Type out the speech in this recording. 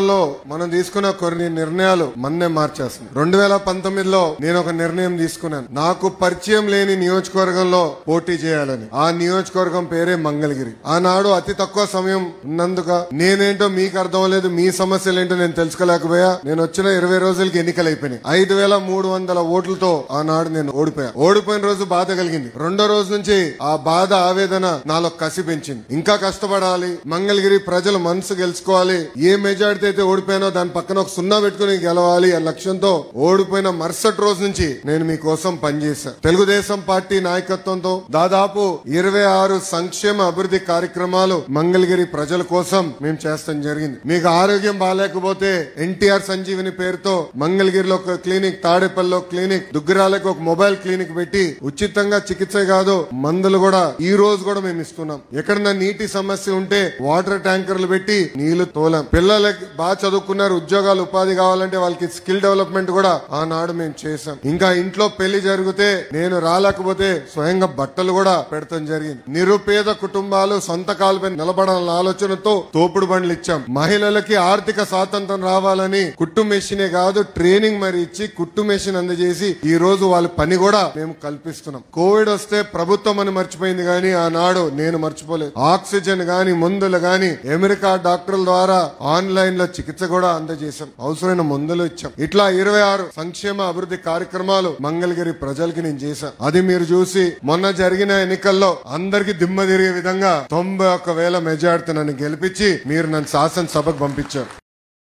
సంవత్సరంలో మనం తీసుకున్న కొన్ని నిర్ణయాలు మన్నే మార్చేస్తుంది. 2019లో నేను ఒక నిర్ణయం తీసుకున్నాను. నాకు పరిచయం లేని నియోజకవర్గంలో పోటీ చేయాలని. ఆ నియోజకవర్గం పేరే మంగళగిరి. ఆనాడు అతి తక్కువ సమయం ఉన్నందుక నేనేంటో మీకు అర్థం లేదు, మీ సమస్యలు ఏంటో నేను తెలుసుకోలేకపోయా. నేను వచ్చిన 20 రోజులకి ఎన్నికలు అయిపోయినాయి. 5300 ఓట్లతో ఆనాడు నేను ఓడిపోయిన రోజు బాధ కలిగింది. రెండో రోజు నుంచి ఆ బాధ ఆవేదన నాలో కసి పెంచింది. ఇంకా కష్టపడాలి, మంగళగిరి ప్రజల మనసు గెలుచుకోవాలి. ఏ మెజార్టీ అయితే ఓడిపోయినో దాని పక్కన ఒక 0 పెట్టుకుని గెలవాలి ఆ లక్ష్యంతో ఓడిపోయిన మరుసటి రోజు నుంచి నేను మీకోసం పనిచేశాను. తెలుగుదేశం పార్టీ నాయకత్వంతో దాదాపు 26 సంక్షేమ అభివృద్ధి కార్యక్రమాలు మంగళగిరి ప్రజల కోసం మేము చేస్తాం జరిగింది. మీకు ఆరోగ్యం బాగాలేకపోతే ఎన్టీఆర్ సంజీవిని పేరుతో మంగళగిరిలో ఒక క్లినిక్, తాడేపల్లిలో క్లినిక్, దుగ్గిరాలకు ఒక మొబైల్ క్లినిక్ పెట్టి ఉచితంగా చికిత్స కాదు మందులు కూడా ఈ రోజు కూడా మేము ఇస్తున్నాం. ఎక్కడన్నా నీటి సమస్య ఉంటే వాటర్ ట్యాంకర్లు పెట్టి నీళ్లు తోలాం. పిల్లలకి బాగా చదువుకున్నారు, ఉద్యోగాలు ఉపాధి కావాలంటే వాళ్ళకి స్కిల్ డెవలప్మెంట్ కూడా ఆనాడు మేము చేశాం. ఇంకా ఇంట్లో పెళ్లి జరిగితే నేను రాలేకపోతే స్వయంగా బట్టలు కూడా పెడతాం జరిగింది. నిరుపేద కుటుంబాలు సొంత కాలుపై నిలబడాలన్న ఆలోచనతో తోపుడు బండ్లు ఇచ్చాం. మహిళలకి ఆర్థిక స్వాతంత్రం రావాలని కుట్టు మెషినే కాదు ట్రైనింగ్ మరి ఇచ్చి కుట్టు మెషిన్ అందజేసి ఈ రోజు వాళ్ళ పని కూడా మేము కల్పిస్తున్నాం. కోవిడ్ వస్తే ప్రభుత్వం అని మర్చిపోయింది కానీ ఆనాడు నేను మర్చిపోలేదు. ఆక్సిజన్ గాని మందులు గాని అమెరికా డాక్టర్ల ద్వారా ఆన్లైన్ లో చికిత్స కూడా అందజేశాం. అవసరమైన మందులు ఇచ్చాం. ఇట్లా 26 సంక్షేమ అభివృద్ధి కార్యక్రమాలు మంగళగిరి ప్రజలకి నేను చేశాను. అది మీరు చూసి మొన్న జరిగిన ఎన్నికల్లో అందరికి దిమ్మ తిరిగే విధంగా 91,000 మెజార్టీ నన్ను గెలిపించి మీరు నన్ను శాసనసభకు పంపించారు.